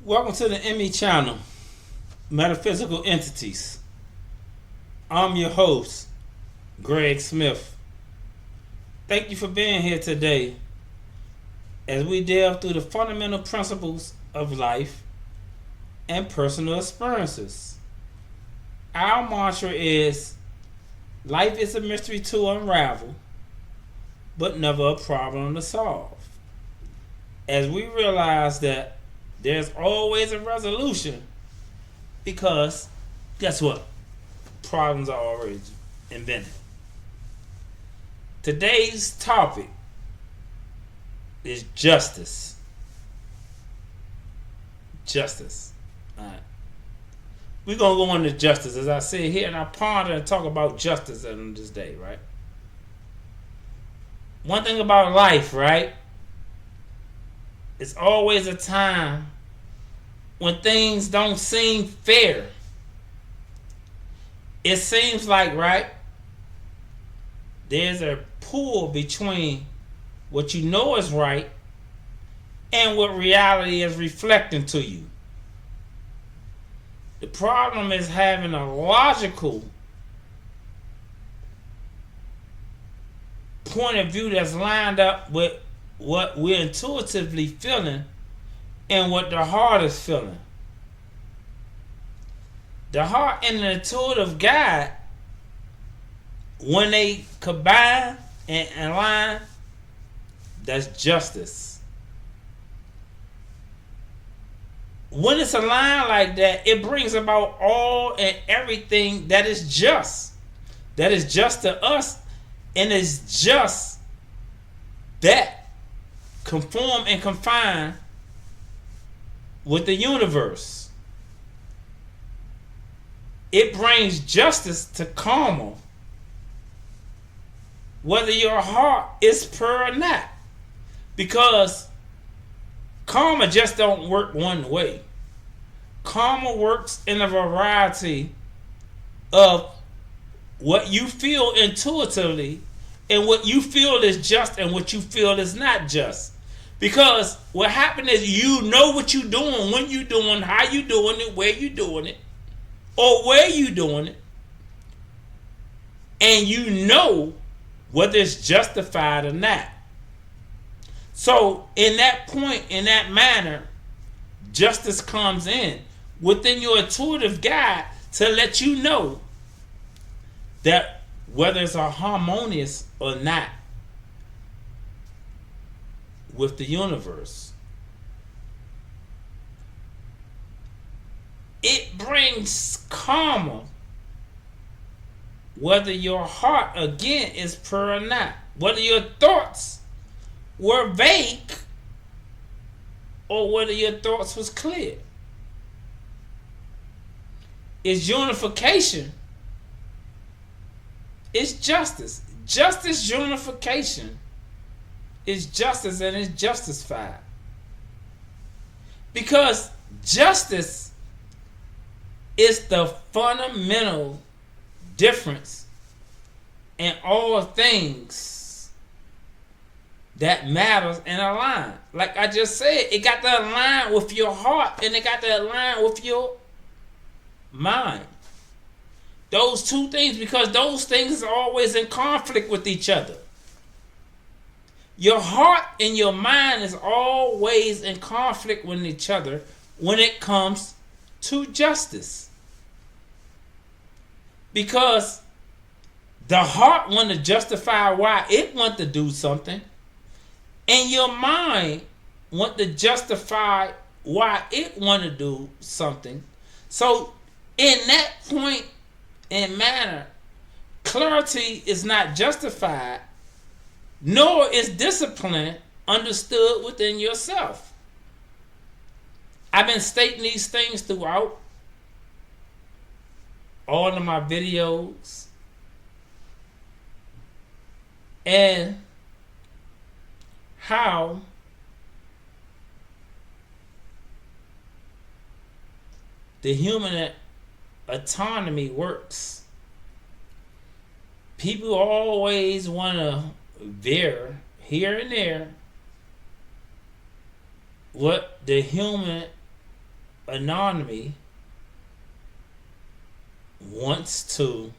Welcome to the ME channel, Metaphysical Entities. I'm your host, Greg Smith. Thank you for being here today as we delve through the fundamental principles of life and personal experiences. Our mantra is, life is a mystery to unravel, but never a problem to solve. As we realize that there's always a resolution, because guess what? Problems are already invented. Today's topic is justice. Justice. Alright. We're going to go into justice, as I sit here and I ponder and talk about justice on this day, right? One thing about life, right? It's always a time when things don't seem fair. It seems like, right, there's a pull between what you know is right and what reality is reflecting to you. The problem is having a logical point of view that's lined up with what we're intuitively feeling and what the heart is feeling. The heart and the intuitive guide, when they combine and align, that's justice. When it's aligned like that, it brings about all and everything that is just. That is just to us, and is just that conform and confine with the universe. It brings justice to karma, whether your heart is pure or not, because karma just don't work one way. Karma works in a variety of what you feel intuitively and what you feel is just and what you feel is not just. Because what happened is, you know what you're doing, when you're doing, how you doing it, where you doing it, or where you doing it, and you know whether it's justified or not. So in that point, in that manner, justice comes in within your intuitive guide to let you know that whether it's a harmonious or not with the universe. It brings karma, whether your heart again is pure or not, whether your thoughts were vague or whether your thoughts was clear. It's unification. It's justice. Justice unification is justice, and it's justified. Because justice is the fundamental difference in all things that matters and align. Like I just said, it got to align with your heart and it got to align with your mind. Those two things, because those things are always in conflict with each other. Your heart and your mind is always in conflict with each other when it comes to justice. Because the heart wants to justify why it wants to do something, and your mind wants to justify why it wants to do something. So in that point and manner, clarity is not justified, nor is discipline understood within yourself. I've been stating these things throughout all of my videos, and how the human autonomy works. People always want to veer here and there what the human anonymity wants to,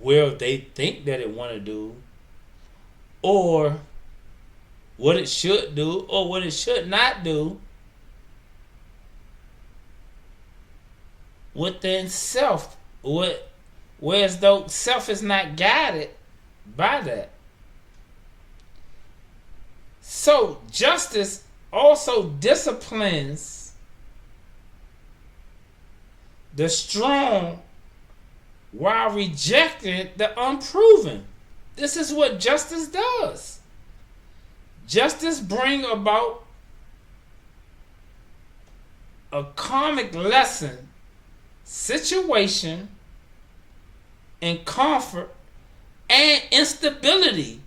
well, they think that it want to do, or what it should do, or what it should not do within self. Whereas though self is not guided by that. So justice also disciplines the strong while rejecting the unproven. This is what justice does. Justice brings about a karmic lesson, situation, and comfort and instability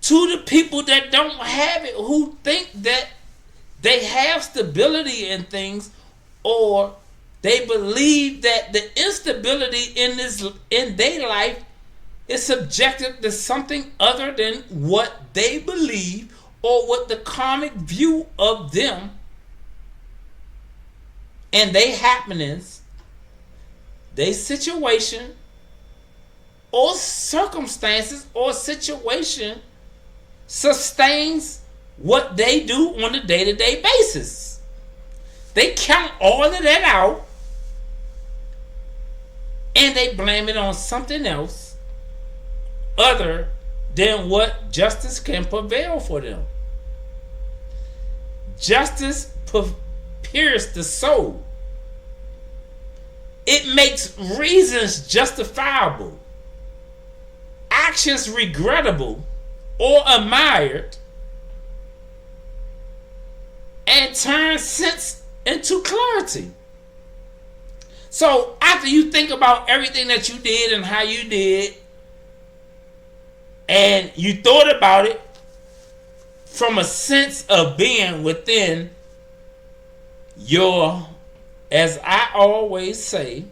to the people that don't have it, who think that they have stability in things, or they believe that the instability in their life is subjected to something other than what they believe or what the karmic view of them and they happenings, they situation or circumstances or situation sustains what they do on a day-to-day basis. They count all of that out and they blame it on something else other than what justice can prevail for them. Justice pierces the soul. It makes reasons justifiable, actions regrettable or admired, and turns sense into clarity. So after you think about everything that you did and how you did, and you thought about it from a sense of being within your, as I always say,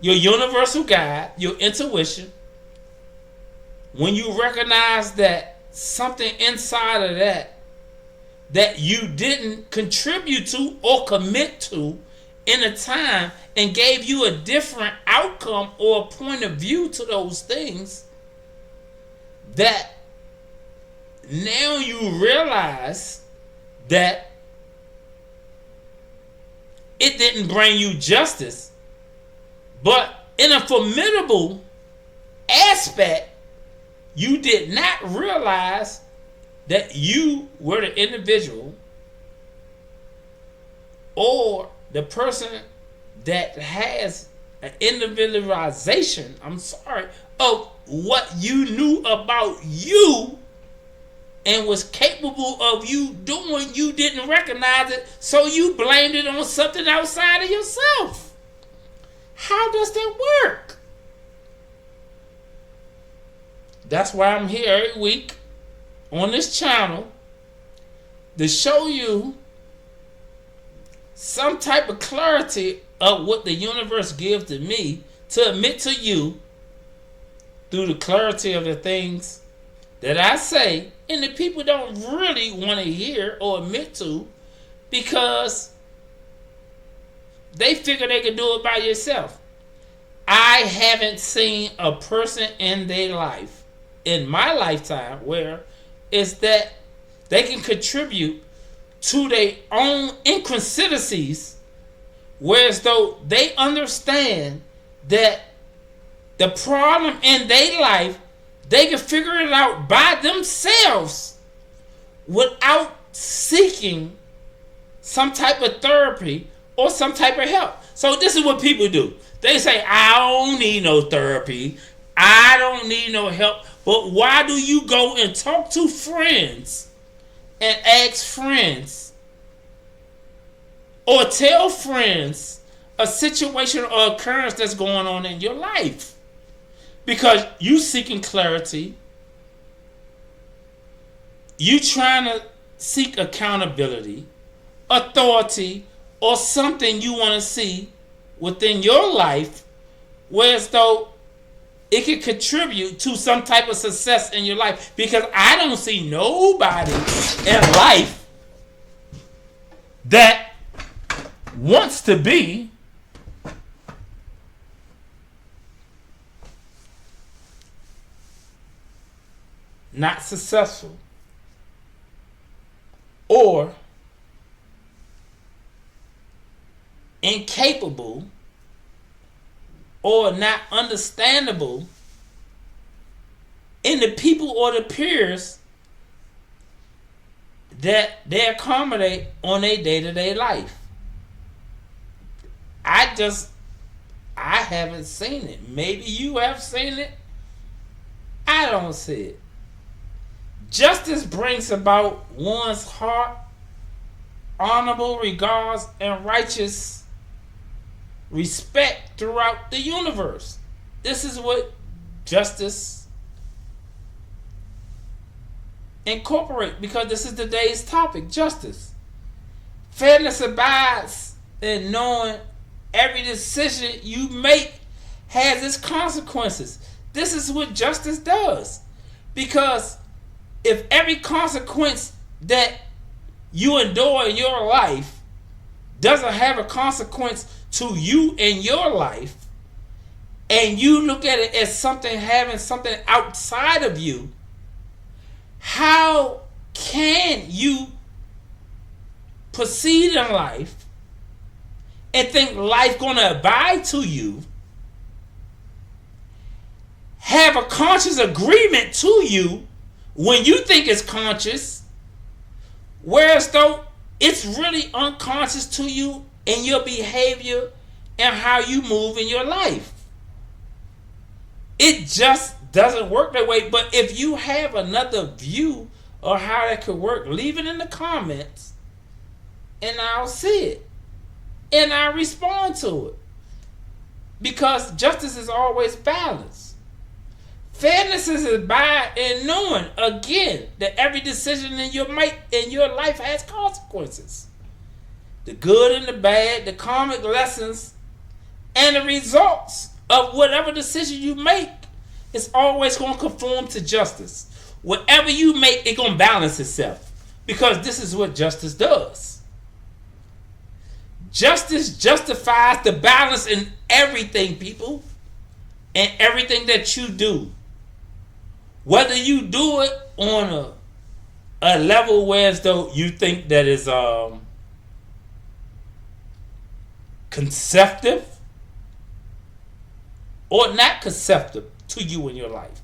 your universal guide, your intuition, when you recognize that something inside of that you didn't contribute to or commit to in a time and gave you a different outcome or a point of view to those things, that now you realize that it didn't bring you justice, but in a formidable aspect, you did not realize that you were the individual or the person that has an individualization, of what you knew about you and was capable of you doing. You didn't recognize it, so you blamed it on something outside of yourself. How does that work? That's why I'm here every week on this channel to show you some type of clarity of what the universe gives to me to admit to you through the clarity of the things that I say, and the people don't really want to hear or admit to because they figure they can do it by yourself. I haven't seen a person in their life, in my lifetime, where it's that they can contribute to their own inconsistencies, whereas though they understand that the problem in their life, they can figure it out by themselves without seeking some type of therapy or some type of help. So this is what people do. They say, I don't need no therapy. I don't need no help. But why do you go and talk to friends and ask friends or tell friends a situation or occurrence that's going on in your life? Because you seeking clarity, you trying to seek accountability, authority, or something you want to see within your life, whereas though it can contribute to some type of success in your life. Because I don't see nobody in life that wants to be not successful or incapable or not understandable in the people or the peers that they accommodate on their day-to-day life. I haven't seen it. Maybe you have seen it. I don't see it. Justice brings about one's heart, honorable regards, and righteous respect throughout the universe. This is what justice incorporate, because this is today's topic, justice. Fairness abides in knowing every decision you make has its consequences. This is what justice does. Because if every consequence that you endure in your life doesn't have a consequence to you in your life, and you look at it as something having something outside of you, how can you proceed in life and think life gonna abide to you, have a conscious agreement to you when you think it's conscious, whereas though it's really unconscious to you in your behavior and how you move in your life? It just doesn't work that way. But if you have another view of how that could work, leave it in the comments and I'll see it and I'll respond to it, because justice is always balanced. Fairness is about in knowing, again, that every decision in your life has consequences. The good and the bad, the karmic lessons, and the results of whatever decision you make is always going to conform to justice. Whatever you make, it's going to balance itself, because this is what justice does. Justice justifies the balance in everything, people, and everything that you do. Whether you do it on a level where as though you think that is conceptive or not conceptive to you in your life.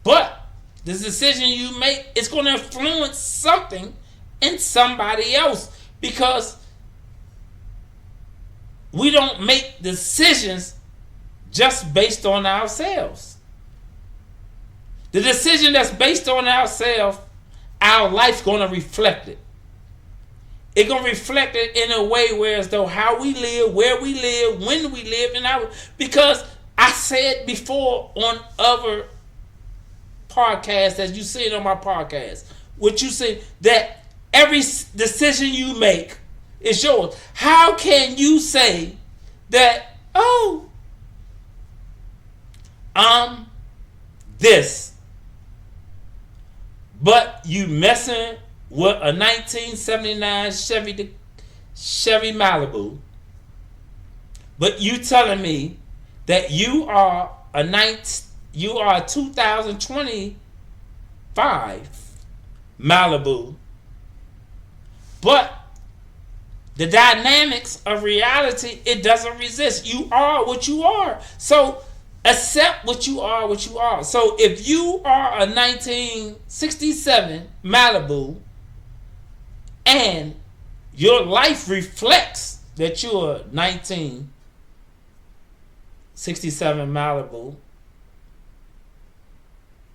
But the decision you make is going to influence something in somebody else, because we don't make decisions just based on ourselves. The decision that's based on ourselves, our life's going to reflect it. It's going to reflect it in a way where as though how we live, where we live, when we live, because I said before on other podcasts, as you see it on my podcast, what you say, that every decision you make is yours. How can you say that, oh, I'm this, but you messing with a 1979 Chevy Malibu, but you telling me that you are a 2025 Malibu, but the dynamics of reality, it doesn't resist. You are what you are. So accept what you are, what you are. So if you are a 1967 Malibu and your life reflects that you're a 1967 Malibu,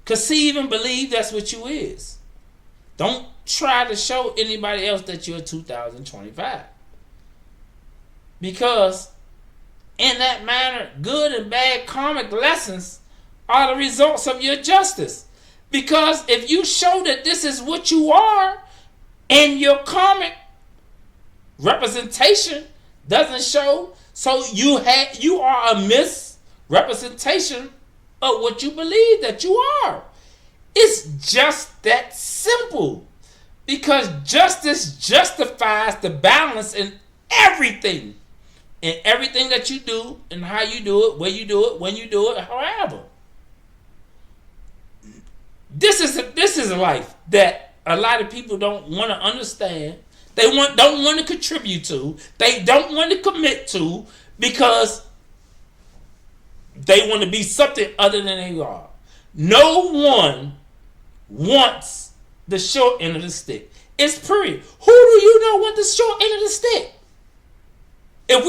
conceive and believe that's what you is. Don't try to show anybody else that you're 2025. Because in that manner, good and bad karmic lessons are the results of your justice. Because if you show that this is what you are, and your karmic representation doesn't show, so you are a misrepresentation of what you believe that you are. It's just that simple. Because justice justifies the balance in everything. In everything that you do and how you do it, where you do it, when you do it, however. This is a life that a lot of people don't want to understand. They don't want to contribute to. They don't want to commit to because they want to be something other than they are. No one wants the short end of the stick. It's period. Who do you know want the short end of the stick? If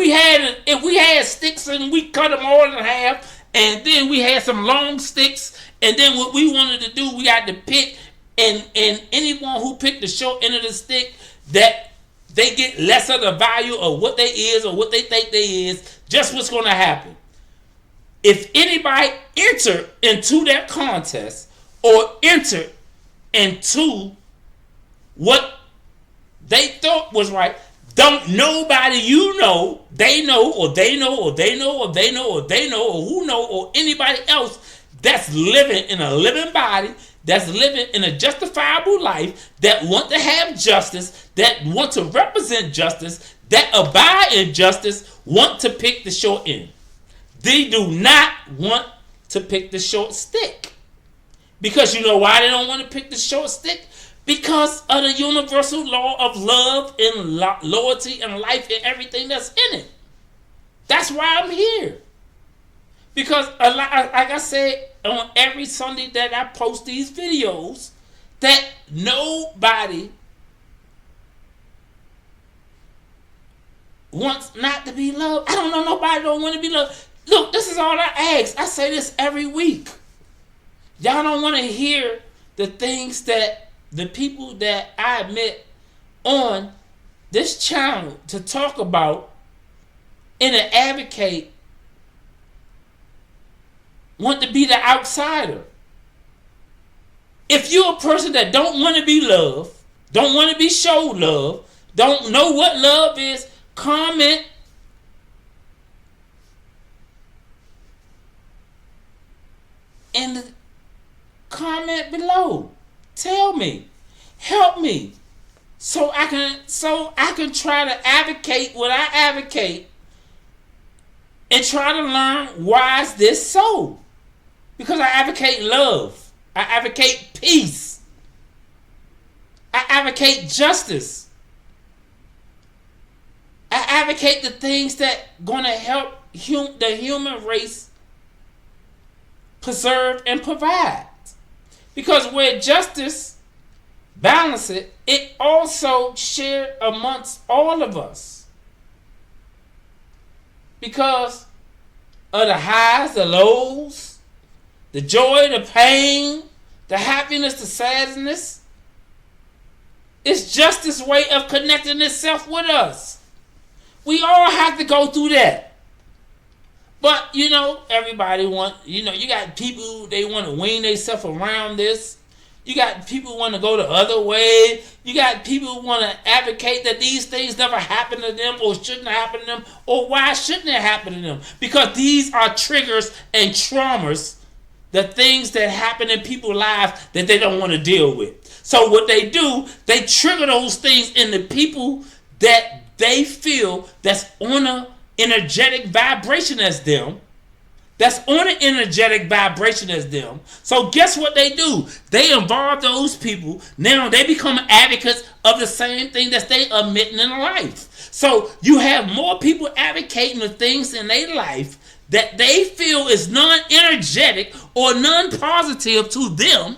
we had sticks and we cut them all in half, and then we had some long sticks, and then what we wanted to do, we had to pick, and anyone who picked the short end of the stick, that they get less of the value of what they is or what they think they is. Just what's going to happen. If anybody enter into that contest or enter into what they thought was right, don't nobody you know, they know, or they know, or they know, or they know, or they know, or who know, or anybody else that's living in a living body, that's living in a justifiable life, that want to have justice, that want to represent justice, that abide in justice, want to pick the short end. They do not want to pick the short stick. Because you know why they don't want to pick the short stick? Because of the universal law of love and loyalty and life and everything that's in it. That's why I'm here. Because, like I said, on every Sunday that I post these videos, that nobody wants not to be loved. I don't know nobody don't want to be loved. Look, this is all I ask. I say this every week. Y'all don't want to hear the things that the people that I admit on this channel to talk about and to advocate want to be the outsider. If you're a person that don't want to be loved, don't want to be showed love, don't know what love is, comment in the comment below. Tell me, help me, so I can try to advocate what I advocate, and try to learn why is this so. Because I advocate love, I advocate peace, I advocate justice, I advocate the things that gonna help the human race preserve and provide. Because where justice balances it also shared amongst all of us. Because of the highs, the lows, the joy, the pain, the happiness, the sadness. It's justice's way of connecting itself with us. We all have to go through that. But, everybody you got people, they want to wean themselves around this. You got people who want to go the other way. You got people who want to advocate that these things never happen to them or shouldn't happen to them. Or why shouldn't it happen to them? Because these are triggers and traumas, the things that happen in people's lives that they don't want to deal with. So what they do, they trigger those things in the people that they feel that's on a energetic vibration as them. That's on an energetic vibration as them. So guess what they do? They involve those people. Now they become advocates of the same thing that they admitting in life. So you have more people advocating the things in their life that they feel is non-energetic or non-positive to them.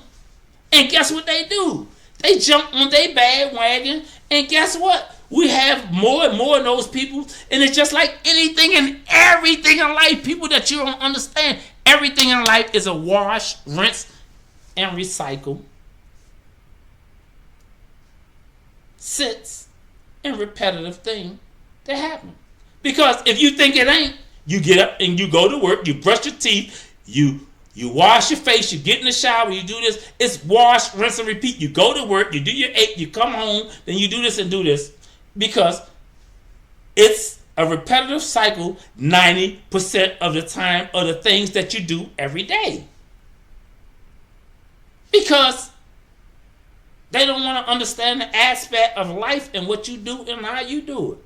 And guess what they do? They jump on their bandwagon. And guess what? We have more and more of those people, and it's just like anything and everything in life. People that you don't understand, everything in life is a wash, rinse, and recycle. Sits and repetitive thing that happen. Because if you think it ain't, you get up and you go to work, you brush your teeth, you wash your face, you get in the shower, you do this. It's wash, rinse, and repeat. You go to work, you do your 8, you come home, then you do this and do this. Because it's a repetitive cycle 90% of the time of the things that you do every day. Because They don't want to understand the aspect of life and what you do and how you do it.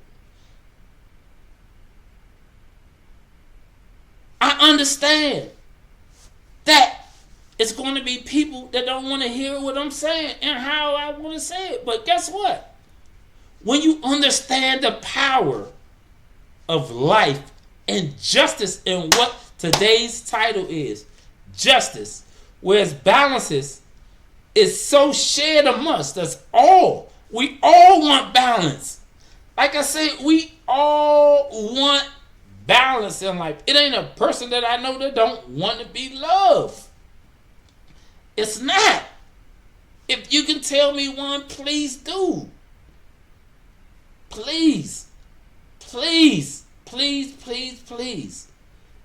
I understand that it's going to be people that don't want to hear what I'm saying and how I want to say it. But guess what? When you understand the power of life and justice and what today's title is, justice, whereas balances is so shared amongst us all. We all want balance. Like I said, we all want balance in life. It ain't a person that I know that don't want to be loved. It's not. If you can tell me one, please do. Please. Please. Please, please, please.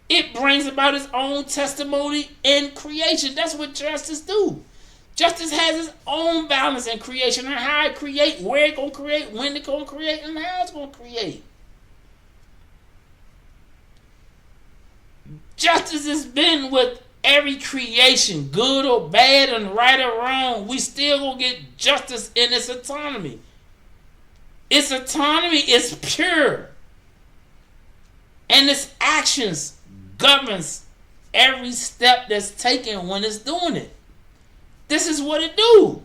It brings about its own testimony in creation. That's what justice do. Justice has its own balance in creation and how it create, where it gonna create, when it gonna create, and how it's gonna create. Justice has been with every creation, good or bad and right or wrong. We still gonna get justice in its autonomy. Its autonomy is pure. And its actions governs every step that's taken when it's doing it. This is what it do.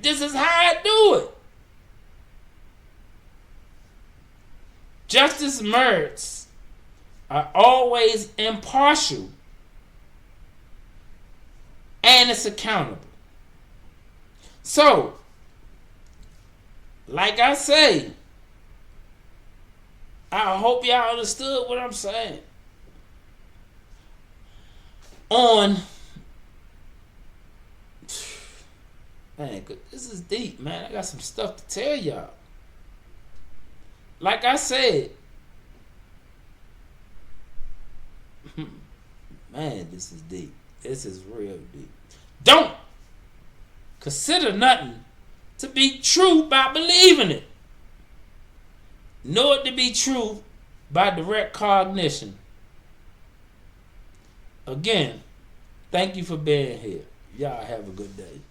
This is how I do it. Justice merits are always impartial and it's accountable. So, like I say, I hope y'all understood what I'm saying. Man, this is deep, man. I got some stuff to tell y'all. Like I said, man, this is deep. This is real deep. Don't consider nothing to be true by believing it. Know it to be true by direct cognition. Again, thank you for being here. Y'all have a good day.